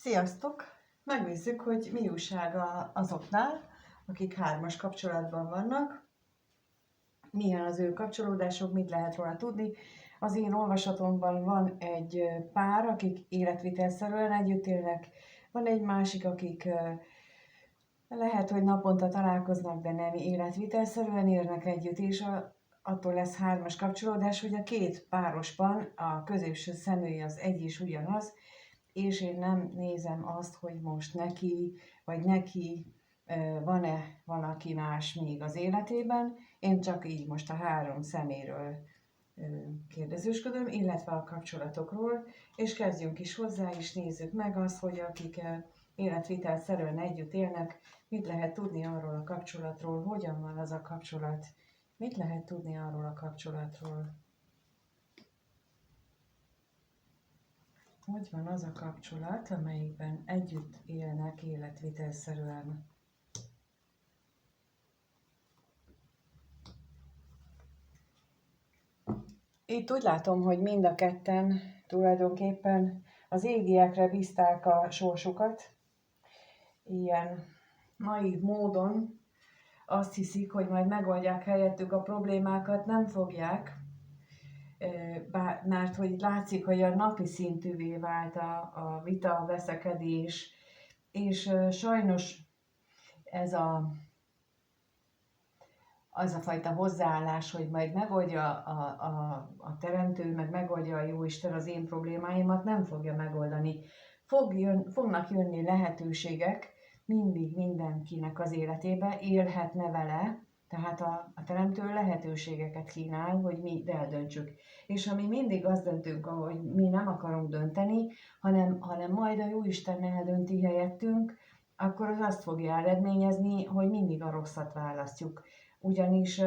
Sziasztok! Megnézzük, hogy mi újság azoknál, akik hármas kapcsolatban vannak, milyen az ő kapcsolódásuk, mit lehet róla tudni. Az én olvasatomban van egy pár, akik életvitelszerűen együtt élnek, van egy másik, akik lehet, hogy naponta találkoznak, de nem életvitelszerűen élnek együtt, és attól lesz hármas kapcsolódás, hogy a két párosban a középső személy az egy és ugyanaz, és én nem nézem azt, hogy most neki, vagy neki van-e valaki más még az életében. Én csak így most a három szeméről kérdezősködöm, illetve a kapcsolatokról, és kezdjünk is hozzá, és nézzük meg azt, hogy akik életvitelszerűen együtt élnek, mit lehet tudni arról a kapcsolatról, hogyan van az a kapcsolat, mit lehet tudni arról a kapcsolatról. Hogy van az a kapcsolat, amelyikben együtt élnek életvitelszerűen? Itt úgy látom, hogy mind a ketten tulajdonképpen az égiekre bízták a sorsukat. Ilyen naív módon azt hiszik, hogy majd megoldják helyettük a problémákat, nem fogják, mert hogy látszik, hogy a napi szintűvé vált a vita, a veszekedés, és sajnos ez az a fajta hozzáállás, hogy majd megoldja a teremtő, meg megoldja a jóisten az én problémáimat, nem fogja megoldani. Fognak jönni lehetőségek mindig mindenkinek az életébe, élhetne vele, tehát a teremtő lehetőségeket kínál, hogy mi eldöntsük. És ha mi mindig azt döntünk, ahogy mi nem akarunk dönteni, hanem majd a jóisten eldönti helyettünk, akkor az azt fogja eredményezni, hogy mindig a rosszat választjuk. Ugyanis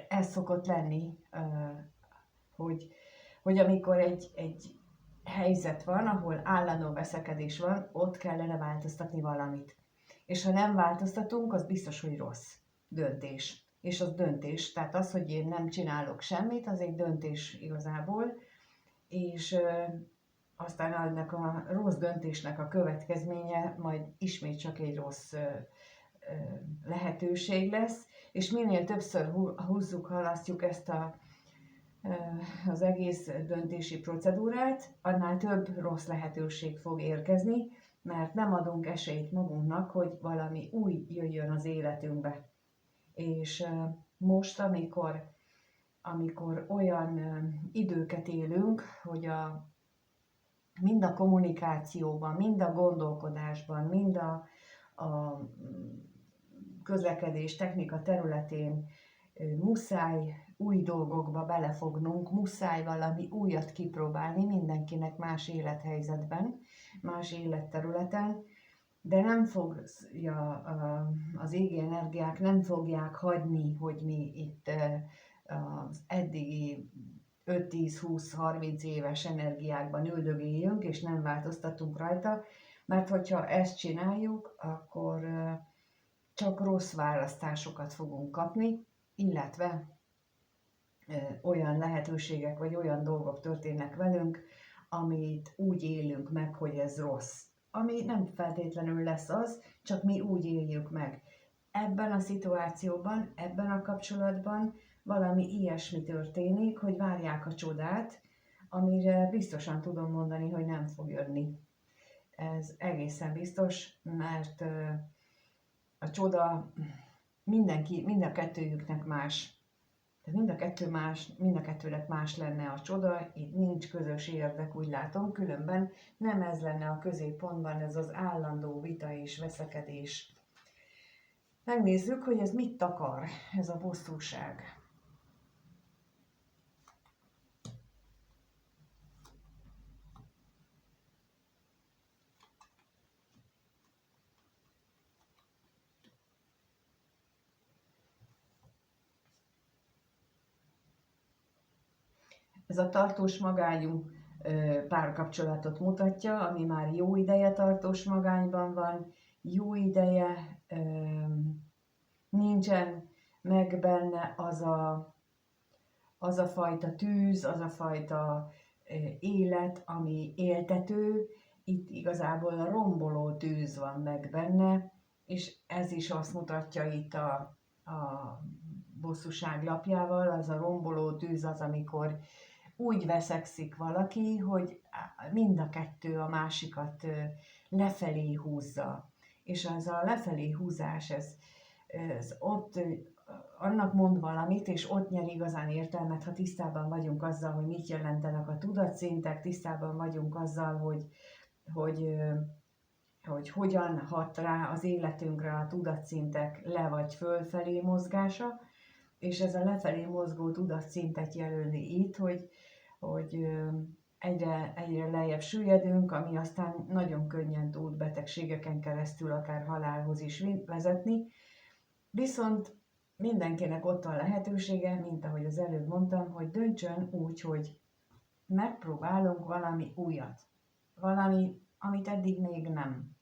ez szokott lenni, hogy amikor egy helyzet van, ahol állandó veszekedés van, ott kellene változtatni valamit. És ha nem változtatunk, az biztos, hogy rossz döntés. És az döntés, tehát az, hogy én nem csinálok semmit, az egy döntés igazából, és aztán ennek a rossz döntésnek a következménye majd ismét csak egy rossz lehetőség lesz, és minél többször húzzuk, halasztjuk ezt az egész döntési procedúrát, annál több rossz lehetőség fog érkezni, mert nem adunk esélyt magunknak, hogy valami új jöjjön az életünkbe. És most, amikor olyan időket élünk, hogy mind a kommunikációban, mind a gondolkodásban, mind a közlekedés, technika területén muszáj új dolgokba belefognunk, muszáj valami újat kipróbálni mindenkinek más élethelyzetben, más életterületen, de nem fogja, az égi energiák nem fogják hagyni, hogy mi itt az eddigi 5-10-20-30 éves energiákban üldögéljünk, és nem változtatunk rajta, mert hogyha ezt csináljuk, akkor csak rossz választásokat fogunk kapni, illetve olyan lehetőségek vagy olyan dolgok történnek velünk, amit úgy élünk meg, hogy ez rossz. Ami nem feltétlenül lesz az, csak mi úgy éljük meg. Ebben a szituációban, ebben a kapcsolatban valami ilyesmi történik, hogy várják a csodát, amire biztosan tudom mondani, hogy nem fog jönni. Ez egészen biztos, mert a csoda mind a kettőjüknek más. Tehát mind a kettőnek más lenne a csoda, itt nincs közös érdek, úgy látom, különben nem ez lenne a középpontban, ez az állandó vita és veszekedés. Megnézzük, hogy ez mit akar, ez a bosszúság. Ez a tartós magányú párkapcsolatot mutatja, ami már jó ideje tartós magányban van, jó ideje nincsen meg benne az a fajta tűz, az a fajta élet, ami éltető, itt igazából a romboló tűz van meg benne, és ez is azt mutatja itt a bosszúság lapjával, az a romboló tűz az, amikor úgy veszekszik valaki, hogy mind a kettő a másikat lefelé húzza. És ez a lefelé húzás, ez ott annak mond valamit, és ott nyer igazán értelmet, ha tisztában vagyunk azzal, hogy mit jelentenek a tudatszintek, tisztában vagyunk azzal, hogy hogyan hat rá az életünkre a tudatszintek le vagy fölfelé mozgása, és ez a lefelé mozgó tudatszintet jelöli itt, hogy egyre lejjebb süllyedünk, ami aztán nagyon könnyen tud betegségeken keresztül akár halálhoz is vezetni. Viszont mindenkinek ott van lehetősége, mint ahogy az előbb mondtam, hogy döntsön úgy, hogy megpróbálunk valami újat. Valami, amit eddig még nem.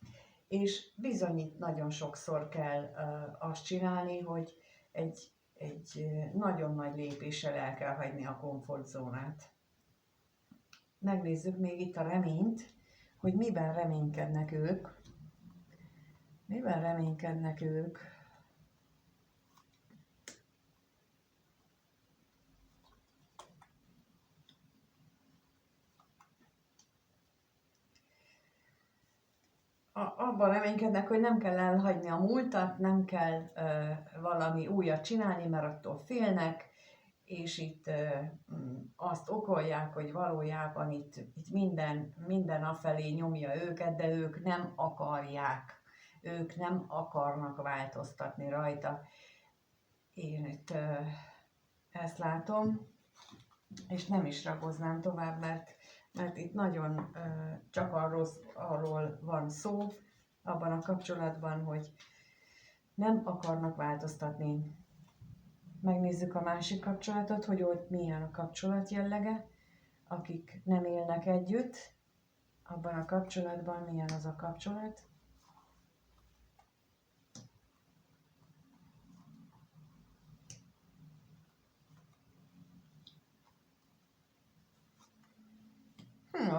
És bizony itt nagyon sokszor kell azt csinálni, hogy egy nagyon nagy lépéssel el kell hagyni a komfortzónát. Megnézzük még itt a reményt, hogy miben reménykednek ők. Miben reménykednek ők? Abban reménykednek, hogy nem kell elhagyni a múltat, nem kell valami újat csinálni, mert attól félnek, és itt azt okolják, hogy valójában itt minden afelé nyomja őket, de ők nem akarják, ők nem akarnak változtatni rajta. Én itt ezt látom, és nem is ragoznám tovább, mert itt nagyon csak arról van szó abban a kapcsolatban, hogy nem akarnak változtatni. Megnézzük a másik kapcsolatot, hogy ott milyen a kapcsolat jellege, akik nem élnek együtt, abban a kapcsolatban milyen az a kapcsolat.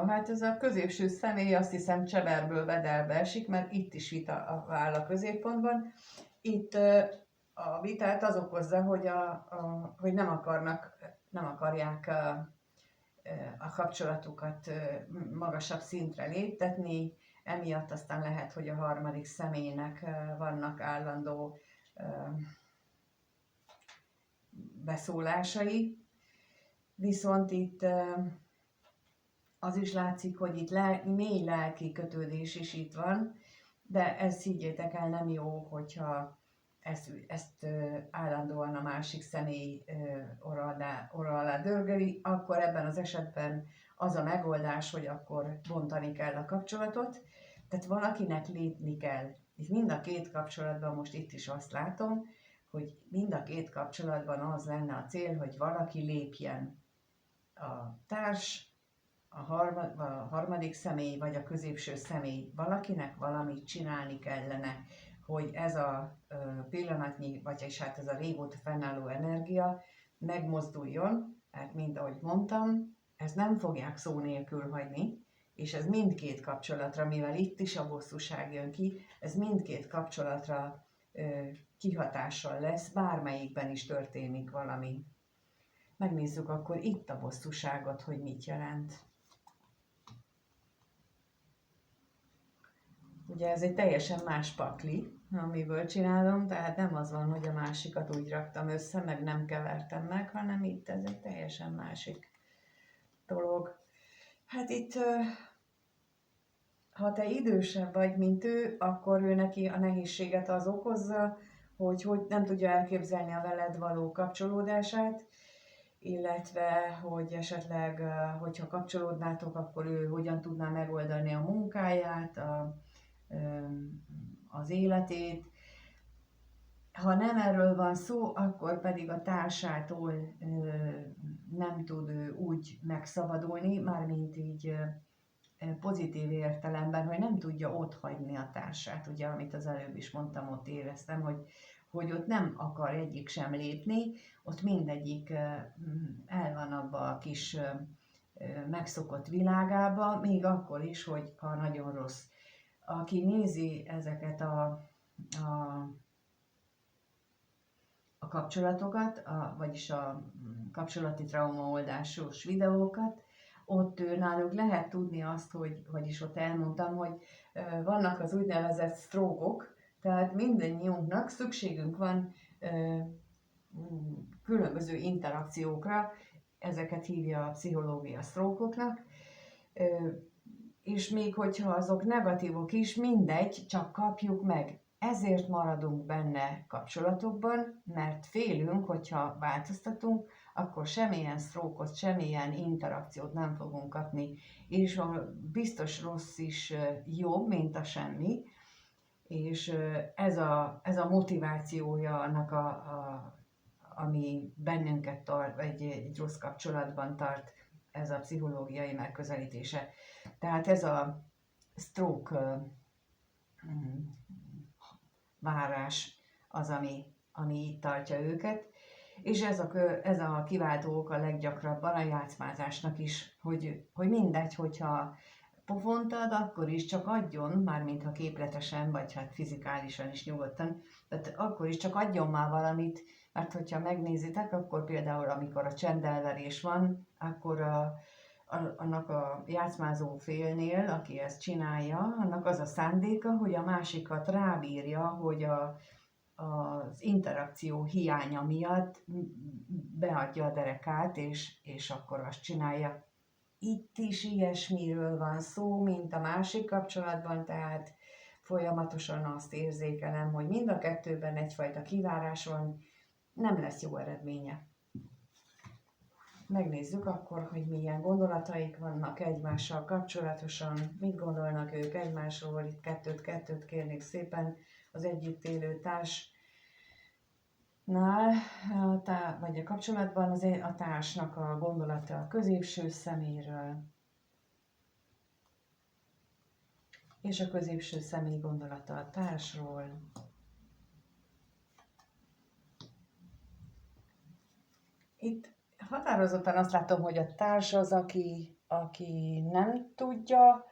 Hát ez a középső személy, azt hiszem, cseverből vederbe esik, mert itt is vita áll a középpontban. Itt a vitát az okozza, hogy nem akarják a kapcsolatukat magasabb szintre léptetni, emiatt aztán lehet, hogy a harmadik személynek vannak állandó beszólásai, viszont itt az is látszik, hogy itt mély lelki kötődés is itt van, de ez, higgyétek el, nem jó, hogyha ezt állandóan a másik személy orra alá dörgeli, akkor ebben az esetben az a megoldás, hogy akkor bontani kell a kapcsolatot, tehát valakinek lépni kell. Itt mind a két kapcsolatban, most itt is azt látom, hogy mind a két kapcsolatban az lenne a cél, hogy valaki lépjen. A társ, a harmadik személy vagy a középső személy, valakinek valamit csinálni kellene, hogy ez a pillanatnyi, vagyis hát ez a régóta fennálló energia megmozduljon, mert mint ahogy mondtam, ezt nem fogják szó nélkül hagyni, és ez mindkét kapcsolatra, mivel itt is a bosszúság jön ki, ez mindkét kapcsolatra kihatással lesz, bármelyikben is történik valami. Megnézzük akkor itt a bosszúságot, hogy mit jelent. Ugye ez egy teljesen más pakli, amiből csinálom, tehát nem az van, hogy a másikat úgy raktam össze, meg nem kevertem meg, hanem itt ez egy teljesen másik dolog. Hát itt, ha te idősebb vagy, mint ő, akkor ő neki a nehézséget az okozza, hogy nem tudja elképzelni a veled való kapcsolódását, illetve hogy esetleg, hogyha kapcsolódnátok, akkor ő hogyan tudná megoldani a munkáját, az életét. Ha nem erről van szó, akkor pedig a társától nem tud úgy megszabadulni, mármint így pozitív értelemben, hogy nem tudja otthagyni a társát. Ugye, amit az előbb is mondtam, ott éreztem, hogy ott nem akar egyik sem lépni, ott mindegyik el van abba a kis megszokott világába, még akkor is, hogy ha nagyon rossz. Aki nézi ezeket a kapcsolatokat, vagyis a kapcsolati traumaoldásos videókat, ott náluk lehet tudni azt, hogy, vagyis ott elmondtam, hogy vannak az úgynevezett sztrókok, tehát mindannyiunknak szükségünk van különböző interakciókra, ezeket hívja a pszichológia sztrókoknak, és még hogyha azok negatívok is, mindegy, csak kapjuk meg. Ezért maradunk benne kapcsolatokban, mert félünk, hogyha változtatunk, akkor semmilyen sztrókot, semmilyen interakciót nem fogunk kapni, és a biztos rossz is jobb, mint a semmi, és ez a motivációja annak, ami bennünket tart, egy rossz kapcsolatban tart, ez a pszichológiai megközelítése. Tehát ez a stroke várás az, ami itt tartja őket, és ez a kiváltó oka leggyakrabban a játszmázásnak is, hogy mindegy, hogyha pofont ad, akkor is csak adjon, mármint ha képletesen, vagy hát fizikálisan is nyugodtan, tehát akkor is csak adjon már valamit, mert hogyha megnézitek, akkor például amikor a csendelverés van, akkor annak a játszmázó félnél, aki ezt csinálja, annak az a szándéka, hogy a másikat rábírja, hogy az interakció hiánya miatt beadja a derekát, és akkor azt csinálja. Itt is ilyesmiről van szó, mint a másik kapcsolatban, tehát folyamatosan azt érzékelem, hogy mind a kettőben egyfajta kivárás van, nem lesz jó eredménye. Megnézzük akkor, hogy milyen gondolataik vannak egymással kapcsolatosan, mit gondolnak ők egymásról, itt kettőt kérnék szépen az együtt élő társnál, vagy a kapcsolatban a társnak a gondolata a középső szeméről, és a középső személy gondolata a társról. Itt határozottan azt látom, hogy a társ az, aki nem tudja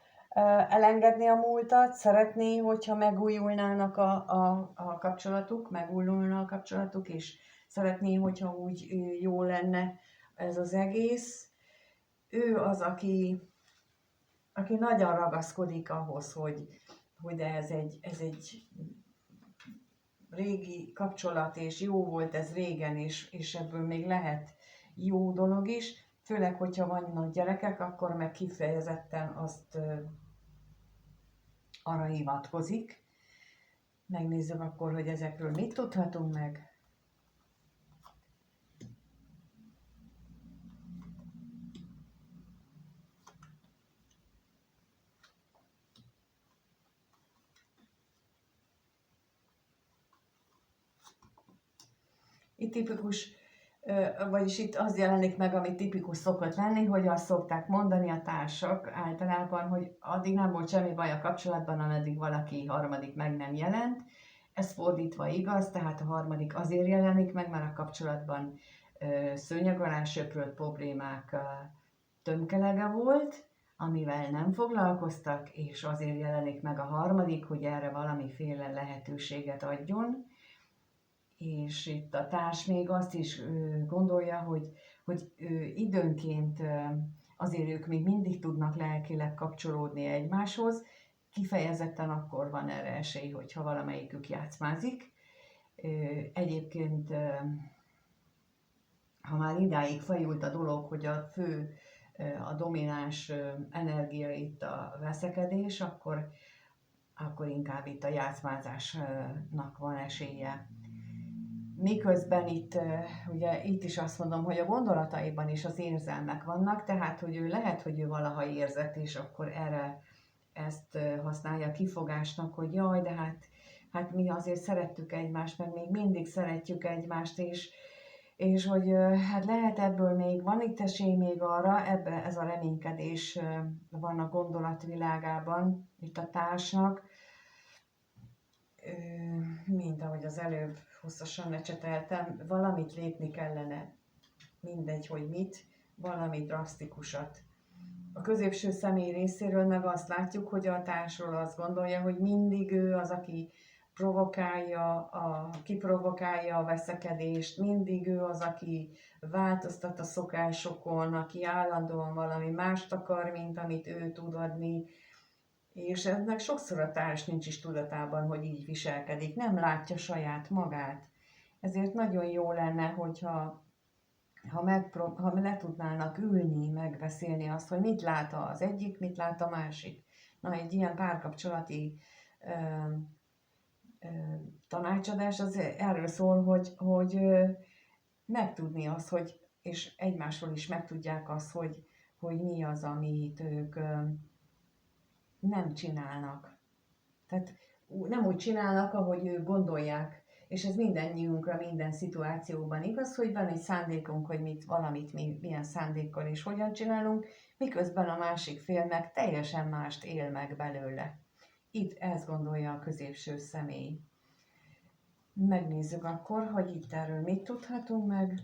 elengedni a múltat, szeretné, hogyha megújulnának a kapcsolatuk, megújulna a kapcsolatuk, és szeretné, hogyha úgy jó lenne ez az egész. Ő az, aki nagyon ragaszkodik ahhoz, hogy de ez egy régi kapcsolat, és jó volt ez régen, és ebből még lehet jó dolog is, főleg, hogyha vannak gyerekek, akkor meg kifejezetten azt arra hivatkozik. Megnézzük akkor, hogy ezekről mit tudhatunk meg. Itt tipikus, vagyis itt az jelenik meg, ami tipikus szokott lenni, hogy azt szokták mondani a társak általában, hogy addig nem volt semmi baj a kapcsolatban, ameddig valaki harmadik meg nem jelent. Ez fordítva igaz, tehát a harmadik azért jelenik meg, mert a kapcsolatban szőnyeg alá söprött problémák tömkelege volt, amivel nem foglalkoztak, és azért jelenik meg a harmadik, hogy erre valamiféle lehetőséget adjon. És itt a társ még azt is gondolja, hogy időnként azért ők még mindig tudnak lelkileg kapcsolódni egymáshoz, kifejezetten akkor van erre esély, hogyha valamelyikük játszmázik. Egyébként, ha már idáig fajult a dolog, hogy a domináns energia itt a veszekedés, akkor inkább itt a játszmázásnak van esélye. Miközben ugye itt is azt mondom, hogy a gondolataiban is az érzelmek vannak, tehát hogy ő lehet, hogy ő valaha érzett, és akkor erre ezt használja kifogásnak, hogy jaj, de hát mi azért szerettük egymást, meg még mindig szeretjük egymást, és hogy hát lehet ebből még, van itt esély még arra, ez a reménykedés van a gondolatvilágában, itt a társnak, mint ahogy az előbb hosszasan lecseteltem, valamit lépni kellene, mindegy, hogy mit, valami drasztikusat A középső személy részéről meg azt látjuk, hogy a társról azt gondolja, hogy mindig ő az, aki kiprovokálja a veszekedést, mindig ő az, aki változtat a szokásokon, aki állandóan valami mást akar, mint amit ő tud adni, és ennek sokszor a társ nincs is tudatában, hogy így viselkedik, nem látja saját magát. Ezért nagyon jó lenne, hogyha ha le tudnának ülni, megbeszélni azt, hogy mit lát az egyik, mit lát a másik. Na, egy ilyen párkapcsolati tanácsadás az erről szól, hogy megtudni azt, hogy, és egymásról is megtudják azt, hogy mi az, amit ők nem csinálnak. Tehát nem úgy csinálnak, ahogy ők gondolják. És ez mindannyiunkra, minden szituációban igaz, hogy van egy szándékunk, hogy valamit mi milyen szándékkal és hogyan csinálunk, miközben a másik fél meg teljesen mást él meg belőle. Itt ezt gondolja a középső személy. Megnézzük akkor, hogy itt erről mit tudhatunk meg.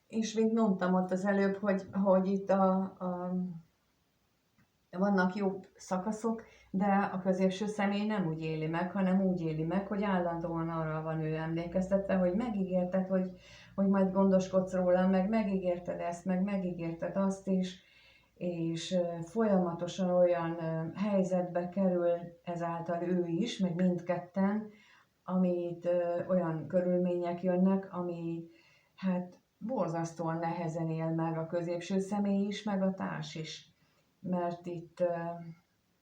És mint mondtam ott az előbb, hogy itt vannak jobb szakaszok, de a középső személy nem úgy éli meg, hanem úgy éli meg, hogy állandóan arra van ő emlékeztetve, hogy megígérted, hogy majd gondoskodsz rólam, meg megígérted ezt, meg megígérted azt is, és folyamatosan olyan helyzetbe kerül ezáltal ő is, meg mindketten, amit olyan körülmények jönnek, ami hát borzasztóan nehezen él meg a középső személy is, meg a társ is. Mert itt,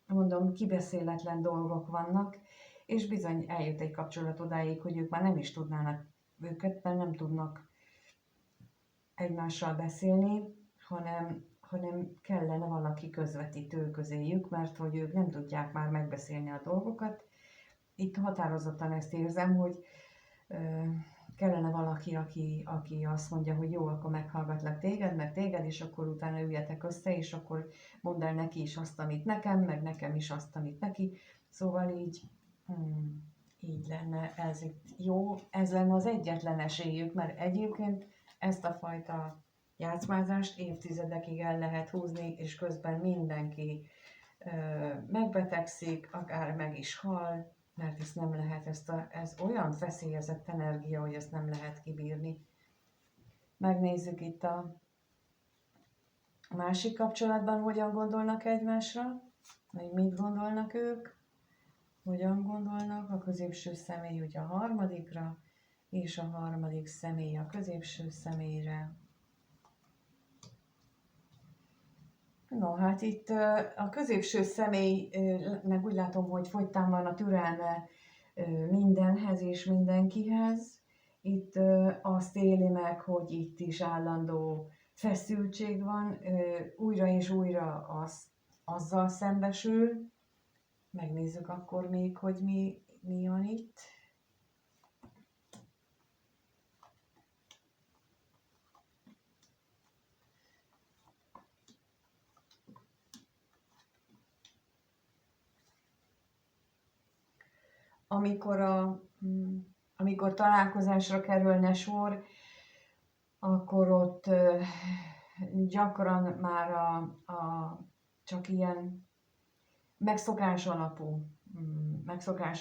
mondom, kibeszéletlen dolgok vannak, és bizony eljut egy kapcsolat odáig, hogy ők már nem is tudnának, őket nem tudnak egymással beszélni, hanem kellene valaki közvetítő közéjük, mert hogy ők nem tudják már megbeszélni a dolgokat. Itt határozottan ezt érzem, hogy kellene valaki, aki azt mondja, hogy jó, akkor meghallgatlak téged, meg téged, és akkor utána üljetek össze, és akkor mondd el neki is azt, amit nekem, meg nekem is azt, amit neki. Szóval így lenne, ez itt jó, ez lenne az egyetlen esélyük, mert egyébként ezt a fajta játszmázást évtizedekig el lehet húzni, és közben mindenki megbetegszik, akár meg is hal, mert ezt nem lehet, ez olyan feszélyezett energia, hogy ezt nem lehet kibírni. Megnézzük itt a másik kapcsolatban, hogyan gondolnak egymásra, vagy mit gondolnak ők, hogyan gondolnak, a középső személy ugye a harmadikra, és a harmadik személy a középső személyre. No, hát itt a középső személynek úgy látom, hogy fogytán van a türelme mindenhez és mindenkihez. Itt azt éli meg, hogy itt is állandó feszültség van, újra és újra azzal szembesül. Megnézzük akkor még, hogy mi van itt. Amikor találkozásra kerülne sor, akkor ott gyakran már csak ilyen megszokás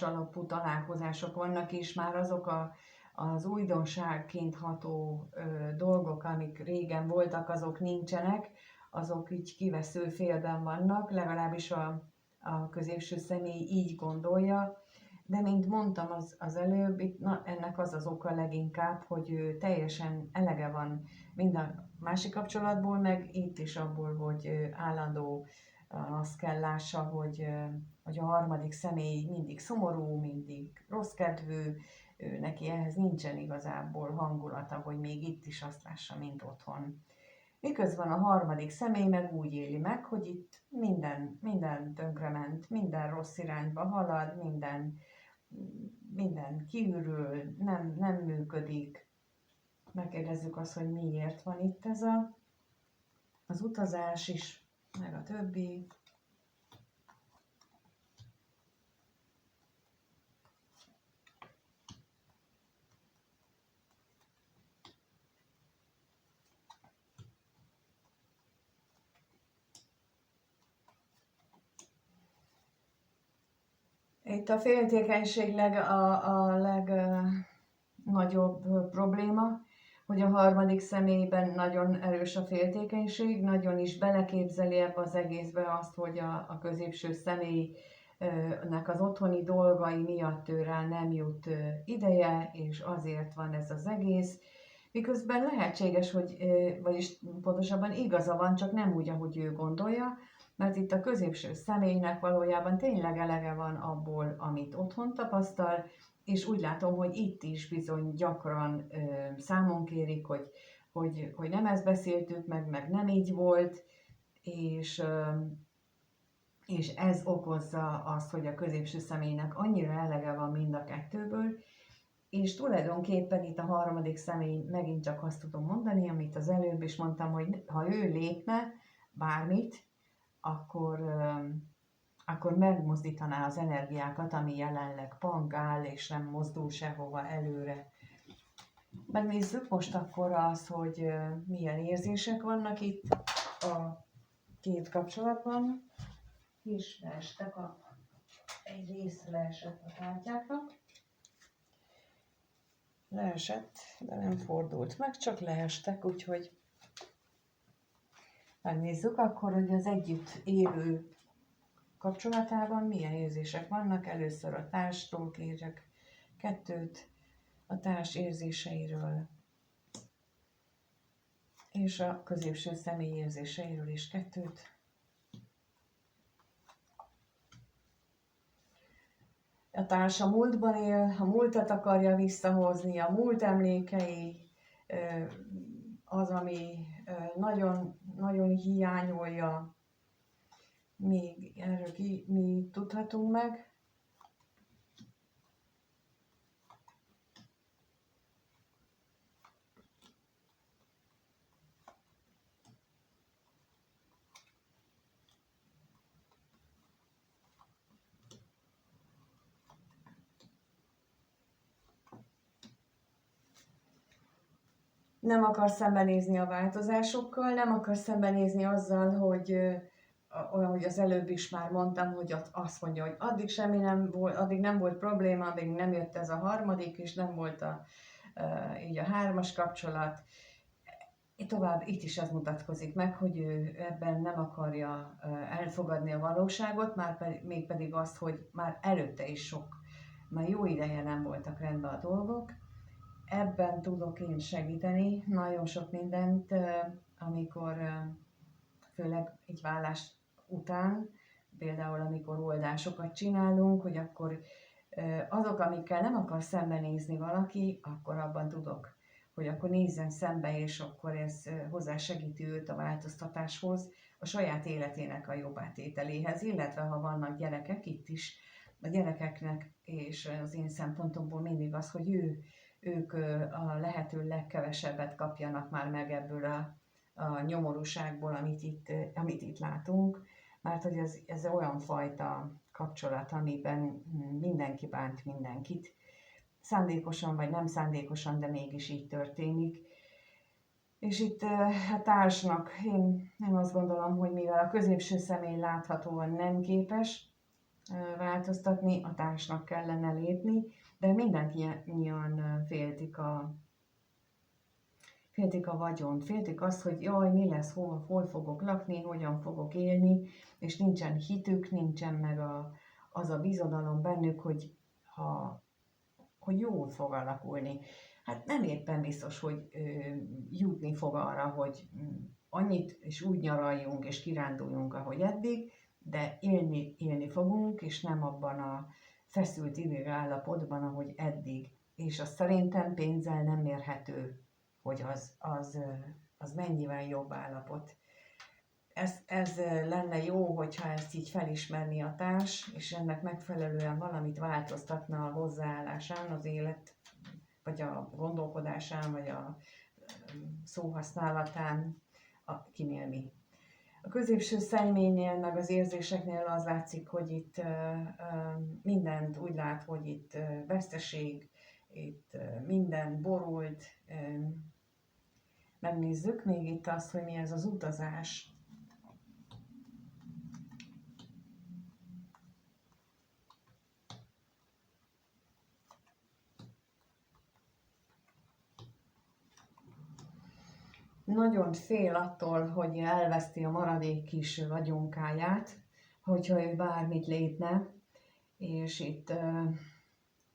alapú találkozások vannak, és már azok az újdonságként ható dolgok, amik régen voltak, azok nincsenek, azok így kivesző félben vannak, legalábbis a középső személy így gondolja. De mint mondtam az előbb, ennek az az oka leginkább, hogy ő teljesen elege van minden másik kapcsolatból, meg itt is abból, hogy állandó azt kell lássa, hogy a harmadik személy mindig szomorú, mindig rosszkedvű, neki ehhez nincsen igazából hangulata, hogy még itt is azt lássa, mint otthon. Miközben a harmadik személy meg úgy éli meg, hogy itt minden tönkrement, minden rossz irányba halad, minden kiürül, nem működik. Megkérdezzük azt, hogy miért van itt ez a az utazás is, meg a többi. Itt a féltékenység a legnagyobb probléma, hogy a harmadik személyben nagyon erős a féltékenység, nagyon is beleképzeli ebbe az egészbe azt, hogy a középső személynek az otthoni dolgai miatt őre nem jut ideje, és azért van ez az egész. Miközben lehetséges, hogy, vagyis pontosabban igaza van, csak nem úgy, ahogy ő gondolja, mert itt a középső személynek valójában tényleg elege van abból, amit otthon tapasztal, és úgy látom, hogy itt is bizony gyakran számon kérik, hogy nem ezt beszéltük meg nem így volt, és ez okozza azt, hogy a középső személynek annyira elege van mind a kettőből, és tulajdonképpen itt a harmadik személy, megint csak azt tudom mondani, amit az előbb is mondtam, hogy ha ő lépne bármit, akkor megmozdítaná az energiákat, ami jelenleg pangál, és nem mozdul sehova előre. Megnézzük most akkor az, hogy milyen érzések vannak itt a két kapcsolatban. És leestek egy része leesett a kártyáknak. Leesett, de nem fordult meg, csak leestek, úgyhogy megnézzük akkor, hogy az együtt élő kapcsolatában milyen érzések vannak. Először a társtól kérek kettőt, a társ érzéseiről, és a középső személy érzéseiről is kettőt. A társ a múltban él, a múltat akarja visszahozni, a múlt emlékei az, ami nagyon, nagyon hiányolja. Még erről mi tudhatunk meg? Nem akar szembenézni a változásokkal, nem akar szembenézni azzal, hogy olyan, hogy az előbb is már mondtam, hogy azt mondja, hogy addig nem volt probléma, addig nem jött ez a harmadik, és nem volt így a hármas kapcsolat. Tovább itt is ez mutatkozik meg, hogy ő ebben nem akarja elfogadni a valóságot, mégpedig azt, hogy már előtte is már jó ideje nem voltak rendben a dolgok. Ebben tudok én segíteni nagyon sok mindent, amikor főleg egy vállás után, például amikor oldásokat csinálunk, hogy akkor azok, amikkel nem akar szembenézni valaki, akkor abban tudok, hogy akkor nézzen szembe, és akkor ez hozzásegíti őt a változtatáshoz, a saját életének a jobbátételéhez, illetve ha vannak gyerekek, itt is a gyerekeknek, és az én szempontomból mindig az, hogy ők a lehető legkevesebbet kapjanak már meg ebből a nyomorúságból, amit itt látunk, mert hogy ez olyan fajta kapcsolat, amiben mindenki bánt mindenkit, szándékosan vagy nem szándékosan, de mégis így történik. És itt a társnak én azt gondolom, hogy mivel a középső személy láthatóan nem képes változtatni, a társnak kellene lépni, de mindannyian féltik a vagyont, féltik azt, hogy jaj, mi lesz, hol fogok lakni, hogyan fogok élni, és nincsen hitük, nincsen meg az a bizodalom bennük, hogy jól fog alakulni. Hát nem éppen biztos, hogy jutni fog arra, hogy annyit és úgy nyaraljunk és kiránduljunk, ahogy eddig, de élni fogunk, és nem abban a feszült idő állapotban, ahogy eddig. És azt szerintem pénzzel nem mérhető, hogy az mennyivel jobb állapot. Ez lenne jó, hogyha ezt így felismerni a társ, és ennek megfelelően valamit változtatna a hozzáállásán, az élet, vagy a gondolkodásán, vagy a szóhasználatán, kinél mi. A középső személynél, meg az érzéseknél az látszik, hogy itt mindent úgy lát, hogy itt veszteség, itt minden borult. Megnézzük még itt azt, hogy mi ez az utazás. Nagyon fél attól, hogy elveszti a maradék kis vagyonkáját, hogyha ő bármit lépne, és itt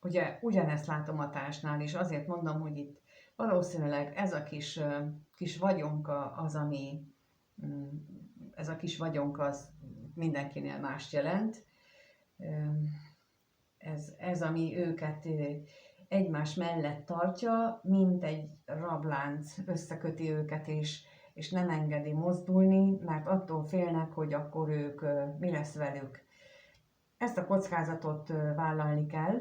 ugye ugyanezt látom a társnál is, azért mondom, hogy itt valószínűleg ez a kis vagyonka az, ez a kis vagyonka az mindenkinél mást jelent. Ez ami őket egymás mellett tartja, mint egy rablánc összeköti őket, és nem engedi mozdulni, mert attól félnek, hogy akkor ők, mi lesz velük. Ezt a kockázatot vállalni kell,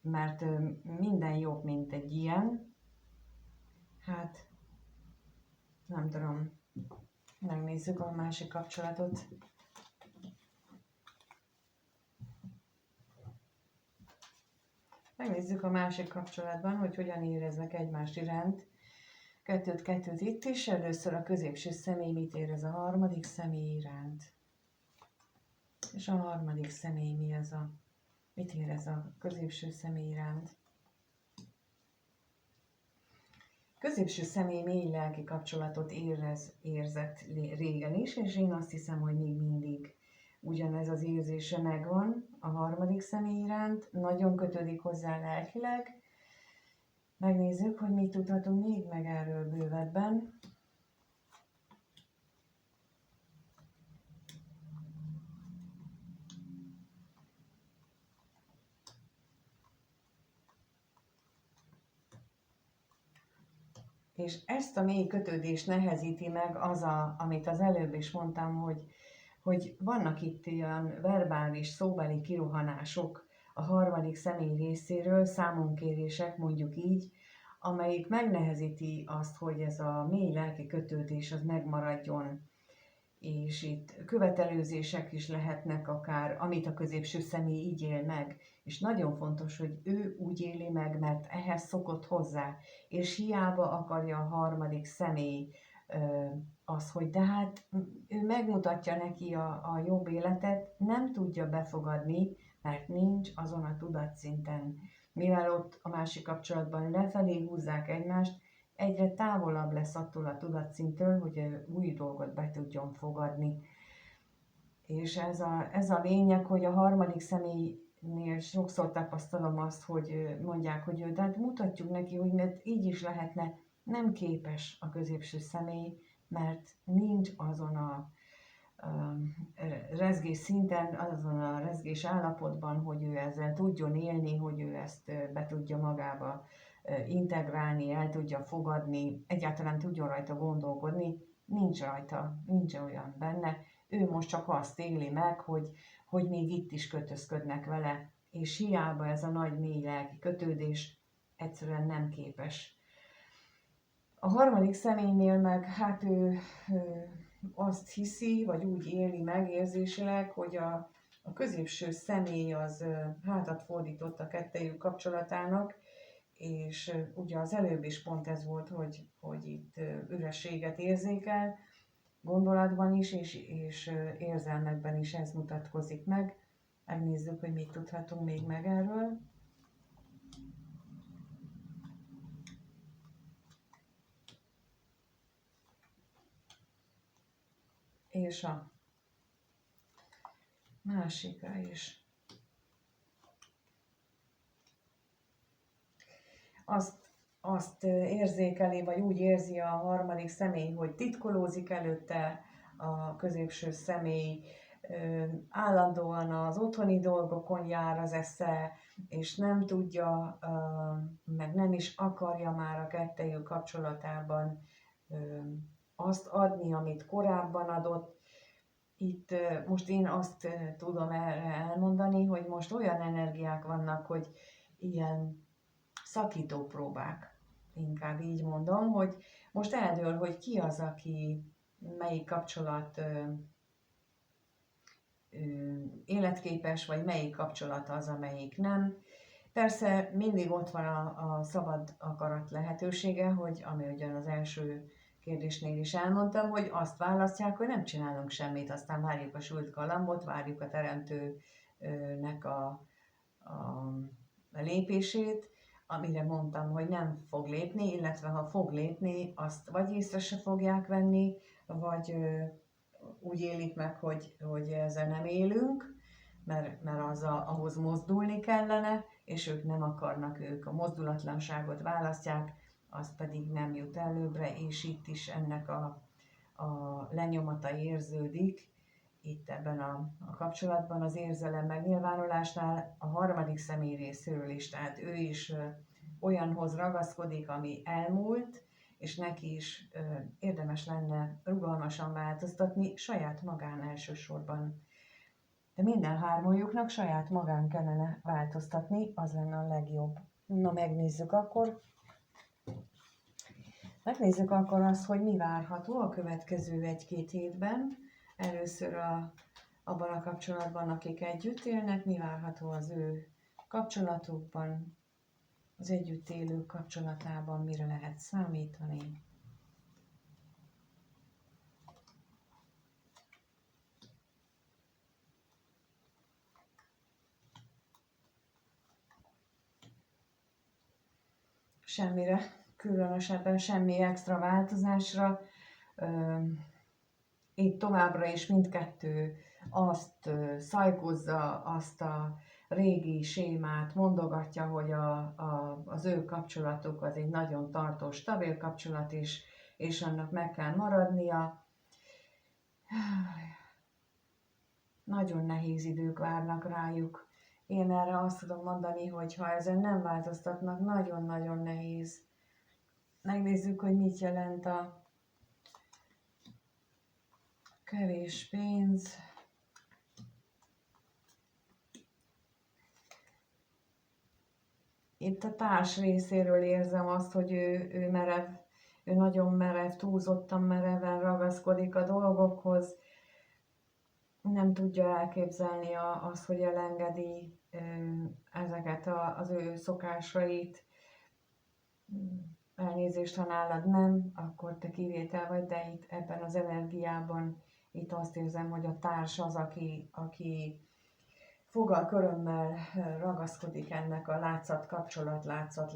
mert minden jobb, mint egy ilyen. Hát, nem tudom, megnézzük a másik kapcsolatot. Megnézzük a másik kapcsolatban, hogy hogyan éreznek egymás iránt. Kettőt itt is, először a középső személy mit érez a harmadik személy iránt. És a harmadik személy mit érez a középső személy iránt. Középső személy mély lelki kapcsolatot érzett régen is, és én azt hiszem, hogy még mindig ugyanez az érzése megvan a harmadik személy iránt, nagyon kötődik hozzá lelkileg. Megnézzük, hogy mit tudhatunk még meg erről bővebben. És ezt a mély kötődést nehezíti meg amit az előbb is mondtam, hogy vannak itt ilyen verbális, szóbeli kirohanások a harmadik személy részéről, számonkérések, mondjuk így, amelyik megnehezíti azt, hogy ez a mély lelki kötődés az megmaradjon. És itt követelőzések is lehetnek akár, amit a középső személy így él meg. És nagyon fontos, hogy ő úgy éli meg, mert ehhez szokott hozzá. És hiába akarja a harmadik személy az, hogy de hát ő megmutatja neki a jobb életet, nem tudja befogadni, mert nincs azon a tudatszinten. Mivel ott a másik kapcsolatban lefelé húzzák egymást, egyre távolabb lesz attól a tudatszinttől, hogy új dolgot be tudjon fogadni. És ez a lényeg, hogy a harmadik személynél sokszor tapasztalom azt, hogy mondják, hogy de hát mutatjuk neki, hogy mert így is lehetne, nem képes a középső személy, mert nincs azon a rezgés szinten, azon a rezgés állapotban, hogy ő ezzel tudjon élni, hogy ő ezt be tudja magába integrálni, el tudja fogadni, egyáltalán tudjon rajta gondolkodni, nincs rajta, nincs olyan benne. Ő most csak azt éli meg, hogy még itt is kötözködnek vele, és hiába ez a nagy mély lelki kötődés egyszerűen nem képes. A harmadik személynél meg hát ő azt hiszi, vagy úgy éli meg érzésileg, hogy a középső személy az hátat fordított a kettejük kapcsolatának, és ugye az előbb is pont ez volt, hogy itt ürességet érzékel, gondolatban is, és érzelmekben is ez mutatkozik meg. Megnézzük, hogy mit tudhatunk még meg erről. És a másikra is. Azt érzékeli, vagy úgy érzi a harmadik személy, hogy titkolózik előtte a középső személy, állandóan az otthoni dolgokon jár az esze, és nem tudja, meg nem is akarja már a kettejük kapcsolatában azt adni, amit korábban adott. Itt most én azt tudom erre elmondani, hogy most olyan energiák vannak, hogy ilyen szakító próbák. inkább így mondom, hogy most eldől, hogy ki az, aki melyik kapcsolat életképes, vagy melyik kapcsolat az, amelyik nem. Persze mindig ott van a szabad akarat lehetősége, hogy ami ugyan az első kérdésnél is elmondtam, hogy azt választják, hogy nem csinálunk semmit, aztán várjuk a sült galambot, várjuk a teremtőnek a lépését, amire mondtam, hogy nem fog lépni, illetve ha fog lépni, azt vagy észre se fogják venni, vagy úgy élik meg, hogy ezzel nem élünk, mert ahhoz mozdulni kellene, és ők nem akarnak, ők a mozdulatlanságot választják, az pedig nem jut előbbre, és itt is ennek a lenyomata érződik, itt ebben a kapcsolatban, az érzelem megnyilvánulásnál a harmadik személy részéről is, tehát ő is olyanhoz ragaszkodik, ami elmúlt, és neki is érdemes lenne rugalmasan változtatni, saját magán elsősorban. De minden hármójuknak saját magán kellene változtatni, az lenne a legjobb. Na, megnézzük akkor. Megnézzük akkor azt, hogy mi várható a következő 1-2 hétben. Először abban a kapcsolatban, akik együtt élnek, mi várható az ő kapcsolatukban, az együtt élők kapcsolatában, mire lehet számítani. Semmire, különösebben semmi extra változásra. Itt továbbra is mindkettő azt szajkozza, azt a régi sémát, mondogatja, hogy az ő kapcsolatuk az egy nagyon tartós, stabil kapcsolat is, és annak meg kell maradnia. Nagyon nehéz idők várnak rájuk. Én erre azt tudom mondani, hogy ha ezen nem változtatnak, nagyon-nagyon nehéz. Megnézzük, hogy mit jelent a kevés pénz. Itt a társ részéről érzem azt, hogy ő merev, ő nagyon merev, túlzottan mereven ragaszkodik a dolgokhoz. Nem tudja elképzelni azt, hogy elengedi ezeket az ő szokásait. Elnézést, ha nálad nem, akkor te kivétel vagy, de itt ebben az energiában itt azt érzem, hogy a társ az, aki foggal körömmel ragaszkodik ennek a látszat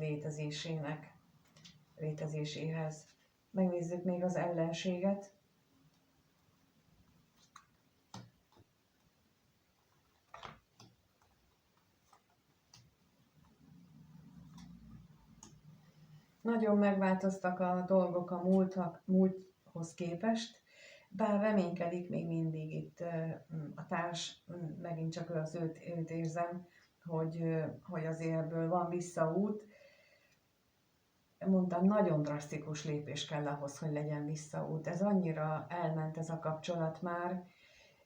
létezéséhez. Megnézzük még az ellenséget. Nagyon megváltoztak a dolgok a múlthoz képest, bár reménykedik még mindig itt a társ, megint csak őt érzem, hogy azért ebből van visszaút. Mondtam, nagyon drasztikus lépés kell ahhoz, hogy legyen visszaút. Ez annyira elment ez a kapcsolat már,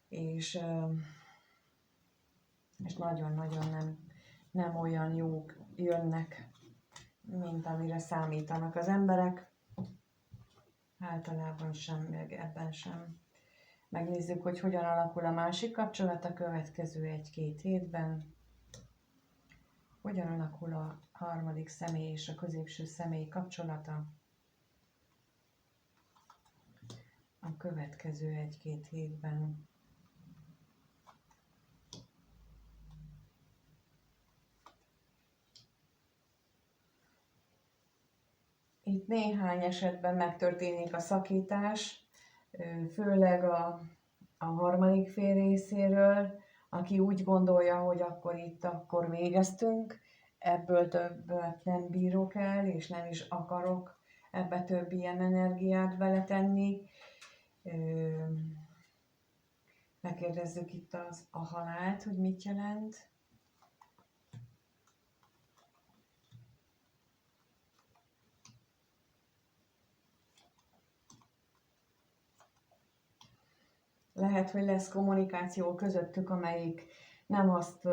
és nagyon-nagyon nem olyan jók jönnek, mint amire számítanak az emberek. Általában sem, meg ebben sem. Megnézzük, hogy hogyan alakul a másik kapcsolat a következő 1-2 hétben. Hogyan alakul a harmadik személy és a középső személy kapcsolata a következő 1-2 hétben. Itt néhány esetben megtörténik a szakítás, főleg a harmadik fél részéről, aki úgy gondolja, hogy akkor végeztünk, ebből többet nem bírok el, és nem is akarok ebbe több ilyen energiát beletenni. Megkérdezzük itt a halált, hogy mit jelent. Lehet, hogy lesz kommunikáció közöttük, amelyik nem azt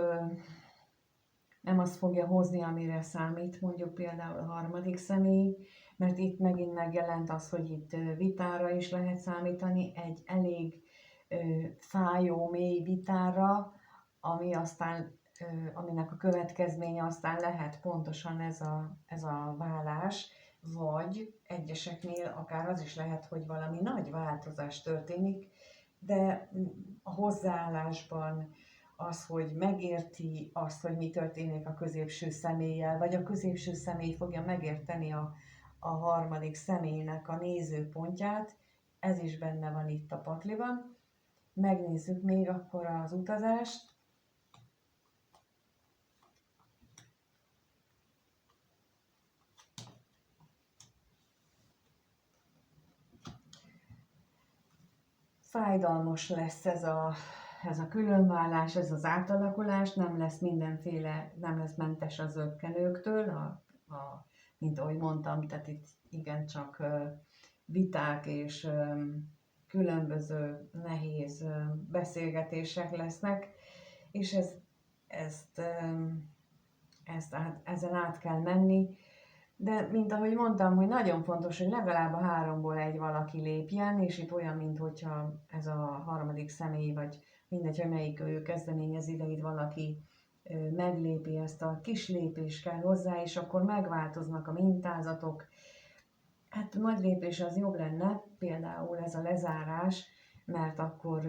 nem azt fogja hozni, amire számít, mondjuk például a harmadik személy, mert itt megint megjelent az, hogy itt vitára is lehet számítani, egy elég fájó, mély vitára, ami aztán, aminek a következménye aztán lehet pontosan ez a válás, vagy egyeseknél akár az is lehet, hogy valami nagy változás történik, de a hozzáállásban az, hogy megérti azt, hogy mi történik a középső személlyel, vagy a középső személy fogja megérteni a harmadik személynek a nézőpontját, ez is benne van itt a pakliban. Megnézzük még akkor az utazást. Fájdalmas lesz ez a különválás, ez az átalakulás, nem lesz mindenféle, nem lesz mentes a zökkenőktől, mint ahogy mondtam, tehát itt igencsak viták és különböző nehéz beszélgetések lesznek, és ezen át kell menni. De mint ahogy mondtam, hogy nagyon fontos, hogy legalább a 3-ból egy valaki lépjen, és itt olyan, mintha ez a harmadik személy, vagy mindegy, hogy melyik ő kezdeményez ide, itt valaki meglépi ezt a kis lépés kell hozzá, és akkor megváltoznak a mintázatok. Hát nagy lépés az jobb lenne, például ez a lezárás, mert akkor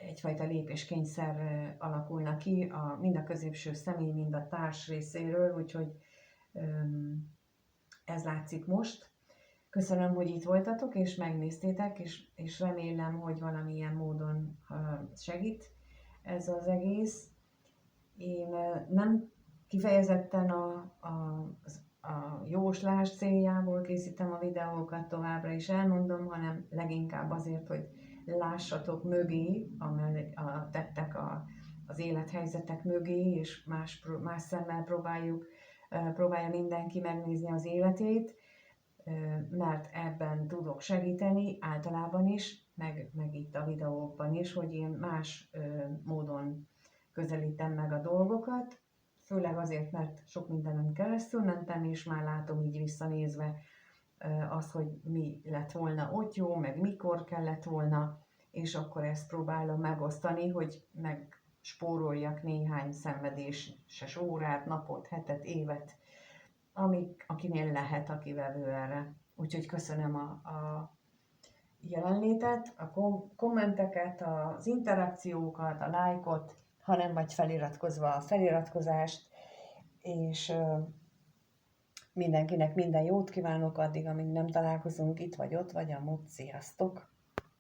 egyfajta lépéskényszer alakulna ki mind a középső személy, mind a társ részéről, úgyhogy ez látszik most. Köszönöm, hogy itt voltatok, és megnéztétek, és remélem, hogy valamilyen módon segít ez az egész. Én nem kifejezetten a jóslás céljából készítem a videókat, továbbra is elmondom, hanem leginkább azért, hogy lássatok mögé, tettek az élethelyzetek mögé, és más szemmel próbálja mindenki megnézni az életét, mert ebben tudok segíteni általában is, meg itt a videókban is, hogy én más módon közelítem meg a dolgokat, főleg azért, mert sok mindenen keresztül mentem, és már látom így visszanézve azt, hogy mi lett volna ott jó, meg mikor kellett volna, és akkor ezt próbálom megosztani, hogy megspóroljak néhány szenvedéses órát, napot, hetet, évet, akinél lehet, aki vevő erre. Úgyhogy köszönöm a jelenlétet, a kommenteket, az interakciókat, a lájkot, ha nem vagy feliratkozva, a feliratkozást, és mindenkinek minden jót kívánok addig, amíg nem találkozunk itt vagy ott vagy amúgy. Sziasztok!